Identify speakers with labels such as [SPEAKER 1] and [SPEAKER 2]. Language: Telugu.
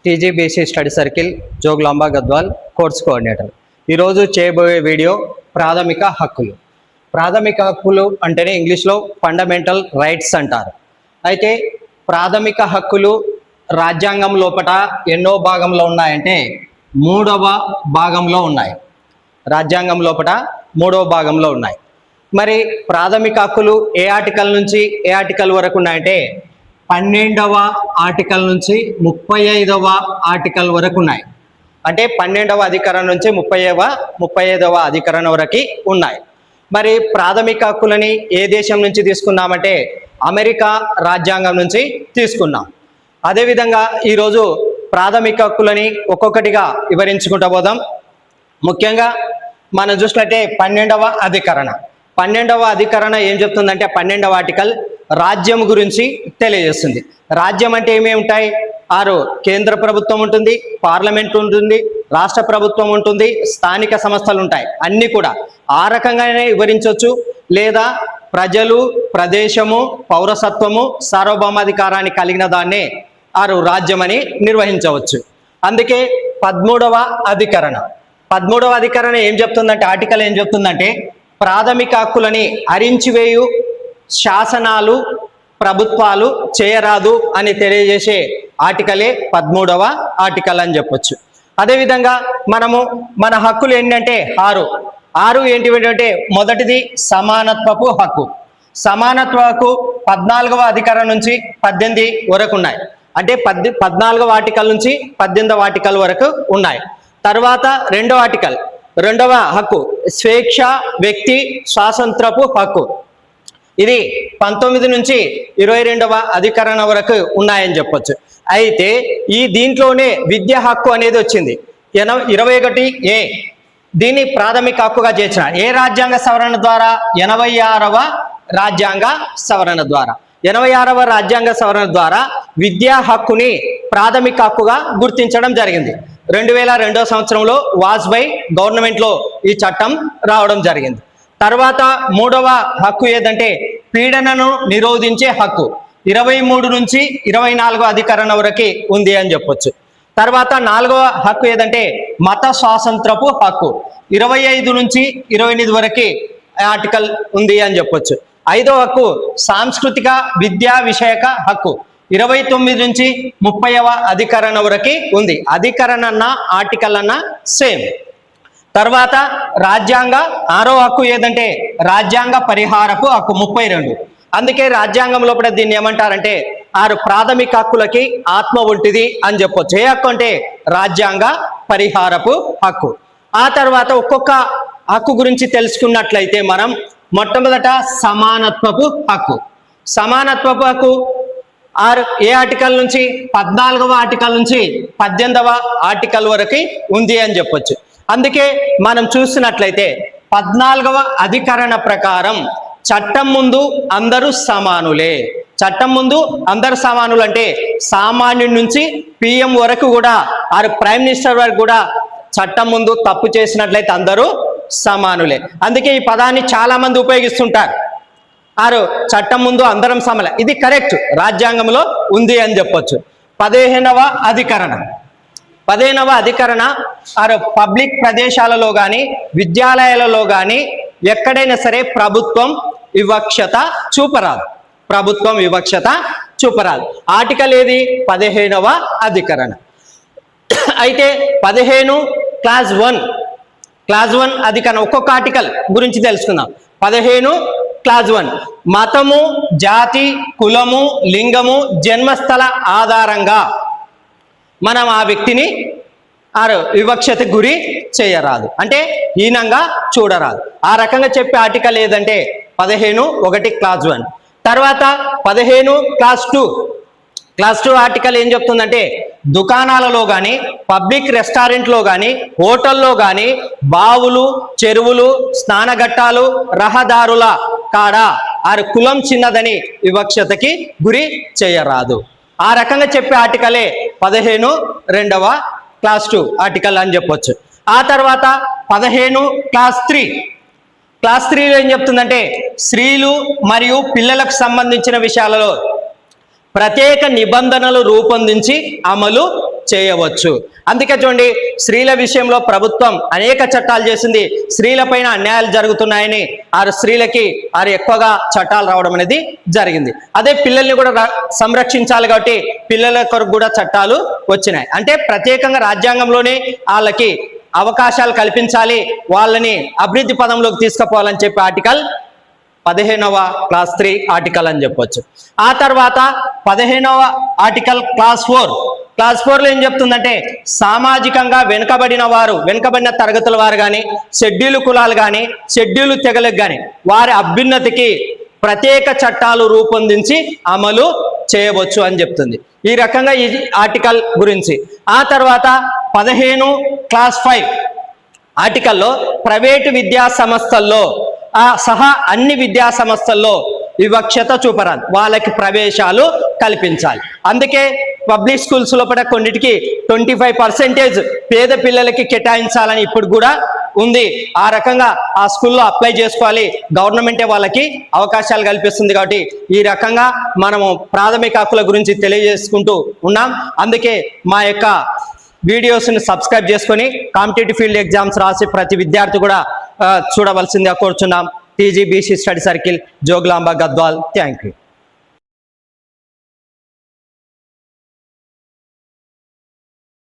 [SPEAKER 1] TGBC study circle Jogulamba Gadwal course coordinator. ఈరోజు చేయబోయే వీడియో ప్రాథమిక హక్కులు. ప్రాథమిక హక్కులు అంటేనే ఇంగ్లీష్లో ఫండమెంటల్ రైట్స్ అంటారు. అయితే ప్రాథమిక హక్కులు రాజ్యాంగం లోపల ఎన్నో భాగంలో ఉన్నాయంటే 3వ భాగంలో ఉన్నాయి. రాజ్యాంగం లోపల 3వ భాగంలో ఉన్నాయి. మరి ప్రాథమిక హక్కులు ఏ ఆర్టికల్ నుంచి ఏ ఆర్టికల్ వరకు ఉన్నాయంటే 12వ ఆర్టికల్ నుంచి 35వ ఆర్టికల్ వరకు ఉన్నాయి. అంటే 12వ అధికరణం నుంచి 35వ అధికరణం వరకు ఉన్నాయి. మరి ప్రాథమిక హక్కులని ఏ దేశం నుంచి తీసుకున్నామంటే అమెరికా రాజ్యాంగం నుంచి తీసుకున్నాం. అదేవిధంగా ఈరోజు ప్రాథమిక హక్కులని ఒక్కొక్కటిగా వివరించుకుంటూ పోదాం. ముఖ్యంగా మనం చూసినట్టే 12వ అధికరణ. 12వ అధికరణ ఏం చెప్తుందంటే 12వ ఆర్టికల్ రాజ్యం గురించి తెలియజేస్తుంది. రాజ్యం అంటే ఏమేమి ఉంటాయి? 6 కేంద్ర ప్రభుత్వం ఉంటుంది, పార్లమెంట్ ఉంటుంది, రాష్ట్ర ప్రభుత్వం ఉంటుంది, స్థానిక సంస్థలు ఉంటాయి. అన్నీ కూడా ఆ రకంగానే వివరించవచ్చు. లేదా ప్రజలు, ప్రదేశము, పౌరసత్వము, సార్వభౌమాధికారాన్ని కలిగిన దాన్నే 6 రాజ్యం అని నిర్వహించవచ్చు. అందుకే 13వ అధికరణ. 13వ అధికరణ ఏం చెప్తుందంటే ఆర్టికల్ ఏం చెప్తుందంటే ప్రాథమిక హక్కులని హరించివేయు శాసనాలు ప్రభుత్వాలు చేయరాదు అని తెలియజేసే ఆర్టికలే 13వ ఆర్టికల్ అని చెప్పొచ్చు. అదేవిధంగా మన హక్కులు ఏంటంటే 6 ఏంటివంటే మొదటిది సమానత్వపు హక్కు. సమానత్వ హక్కు 14వ అధికరణం నుంచి 18 వరకు ఉన్నాయి. అంటే 14వ ఆర్టికల్ నుంచి 18వ ఆర్టికల్ వరకు ఉన్నాయి. తర్వాత 2వ ఆర్టికల్, 2వ హక్కు స్వేచ్ఛ వ్యక్తి స్వాతంత్రపు హక్కు. ఇది 19 నుంచి 22వ అధికరణ వరకు ఉన్నాయని చెప్పొచ్చు. అయితే దీంట్లోనే విద్యా హక్కు అనేది వచ్చింది 21A. దీన్ని ప్రాథమిక హక్కుగా చేర్చిన ఏ రాజ్యాంగ సవరణ ద్వారా? 86వ రాజ్యాంగ సవరణ ద్వారా. 86వ రాజ్యాంగ సవరణ ద్వారా విద్యా హక్కుని ప్రాథమిక హక్కుగా గుర్తించడం జరిగింది. 2002వ సంవత్సరంలో వాజ్పేయి గవర్నమెంట్లో ఈ చట్టం రావడం జరిగింది. తర్వాత 3వ హక్కు ఏదంటే పీడనను నిరోధించే హక్కు. 23 నుంచి 24వ అధికరణ వరకు ఉంది అని చెప్పొచ్చు. తర్వాత 4వ హక్కు ఏదంటే మత స్వాతంత్రపు హక్కు. 25 నుంచి 28 వరకు ఆర్టికల్ ఉంది అని చెప్పొచ్చు. 5వ హక్కు సాంస్కృతిక విద్యా విషయక హక్కు. 29 నుంచి 30వ అధికరణ వరకు ఉంది. అధికరణ అన్న ఆర్టికల్ అన్న సేమ్. తర్వాత రాజ్యాంగ 6వ హక్కు ఏదంటే రాజ్యాంగ పరిహారపు హక్కు 32. అందుకే రాజ్యాంగం లోపల దీన్ని ఏమంటారంటే 6 ప్రాథమిక హక్కులకి ఆత్మ ఉంటుంది అని చెప్పొచ్చు. ఏ హక్కు అంటే రాజ్యాంగ పరిహారపు హక్కు. ఆ తర్వాత ఒక్కొక్క హక్కు గురించి తెలుసుకున్నట్లయితే మనం మొట్టమొదట సమానత్వపు హక్కు. సమానత్వపు హక్కు ఏ ఆర్టికల్ నుంచి? 14వ ఆర్టికల్ నుంచి 18వ ఆర్టికల్ వరకు ఉంది అని చెప్పొచ్చు. అందుకే మనం చూసినట్లయితే 14వ అధికరణ ప్రకారం చట్టం ముందు అందరూ సమానులే. చట్టం ముందు అందరు సమానులు అంటే సామాన్యుడి నుంచి PM వరకు కూడా ప్రైమ్ మినిస్టర్ వరకు కూడా చట్టం ముందు తప్పు చేసినట్లయితే అందరూ సమానులే. అందుకే ఈ పదాన్ని చాలా మంది ఉపయోగిస్తుంటారు. చట్టం ముందు అందరం సమానం. ఇది కరెక్ట్, రాజ్యాంగంలో ఉంది అని చెప్పొచ్చు. 15వ అధికరణ. 15వ అధికరణ పబ్లిక్ ప్రదేశాలలో కానీ విద్యాలయాలలో కానీ ఎక్కడైనా సరే ప్రభుత్వం వివక్షత చూపరాదు. ప్రభుత్వం వివక్షత చూపరాదు. ఆర్టికల్ ఏది? 15వ అధికరణ. అయితే 15 క్లాజ్ 1 అధికరణ. ఒక్కొక్క ఆర్టికల్ గురించి తెలుసుకుందాం. 15 క్లాజ్ 1 మతము, జాతి, కులము, లింగము, జన్మస్థల ఆధారంగా మనం ఆ వ్యక్తిని వివక్షత గురి చేయరాదు, అంటే హీనంగా చూడరాదు. ఆ రకంగా చెప్పే ఆర్టికల్ ఏదంటే 15(1) క్లాజ్ 1. తర్వాత 15 క్లాజ్ 2 ఆర్టికల్ ఏం చెప్తుందంటే దుకాణాలలో కానీ పబ్లిక్ రెస్టారెంట్లో కానీ హోటల్లో కానీ బావులు, చెరువులు, స్నానఘట్టాలు, రహదారుల కాడ కులం చిన్నదని వివక్షతకి గురి చేయరాదు. ఆ రకంగా చెప్పే ఆర్టికలే 15(2) క్లాజ్ 2 ఆర్టికల్ అని చెప్పొచ్చు. ఆ తర్వాత 15 క్లాజ్ 3. క్లాస్ 3లో ఏం చెప్తుందంటే స్త్రీలు మరియు పిల్లలకు సంబంధించిన విషయాలలో ప్రత్యేక నిబంధనలు రూపొందించి అమలు చేయవచ్చు. అందుకే చూడండి, స్త్రీల విషయంలో ప్రభుత్వం అనేక చట్టాలు చేసింది. స్త్రీలపైన అన్యాయాలు జరుగుతున్నాయని స్త్రీలకి ఎక్కువగా చట్టాలు రావడం అనేది జరిగింది. అదే పిల్లల్ని కూడా సంరక్షించాలి కాబట్టి పిల్లల కొరకు కూడా చట్టాలు వచ్చినాయి. అంటే ప్రత్యేకంగా రాజ్యాంగంలోనే వాళ్ళకి అవకాశాలు కల్పించాలి, వాళ్ళని అభివృద్ధి పదంలోకి తీసుకుపోవాలని చెప్పి ఆర్టికల్ 15వ క్లాస్ 3 ఆర్టికల్ అని చెప్పొచ్చు. ఆ తర్వాత 15వ ఆర్టికల్ క్లాస్ 4లో ఏం చెప్తుందంటే, సామాజికంగా వెనుకబడిన తరగతుల వారు కానీ, షెడ్యూల్ కులాలు కానీ, షెడ్యూల్ తెగలకు కానీ వారి అభ్యున్నతికి ప్రత్యేక చట్టాలు రూపొందించి అమలు చేయవచ్చు అని చెప్తుంది. ఈ రకంగా ఈ ఆర్టికల్ గురించి. ఆ తర్వాత 15 క్లాస్ 5 ఆర్టికల్లో ప్రైవేటు విద్యా సంస్థల్లో సహా అన్ని విద్యా సంస్థల్లో వివక్షత చూపరాదు, వాళ్ళకి ప్రవేశాలు కల్పించాలి. అందుకే పబ్లిక్ స్కూల్స్ లోపల కొన్నిటికి 25% పేద పిల్లలకి కేటాయించాలని ఇప్పుడు కూడా ఉంది. ఆ రకంగా ఆ స్కూల్లో అప్లై చేసుకోవాలి, గవర్నమెంటే వాళ్ళకి అవకాశాలు కల్పిస్తుంది. కాబట్టి ఈ రకంగా మనము ప్రాథమిక హక్కుల గురించి తెలియజేసుకుంటూ ఉన్నాం. అందుకే మా యొక్క వీడియోస్ని సబ్స్క్రైబ్ చేసుకొని కాంపిటేటివ్ ఫీల్డ్ ఎగ్జామ్స్ రాసి ప్రతి విద్యార్థి కూడా చూడవలసిందిగా కోరుచున్నాం. TGBC study circle, Jogulamba Gadwal. Thank you.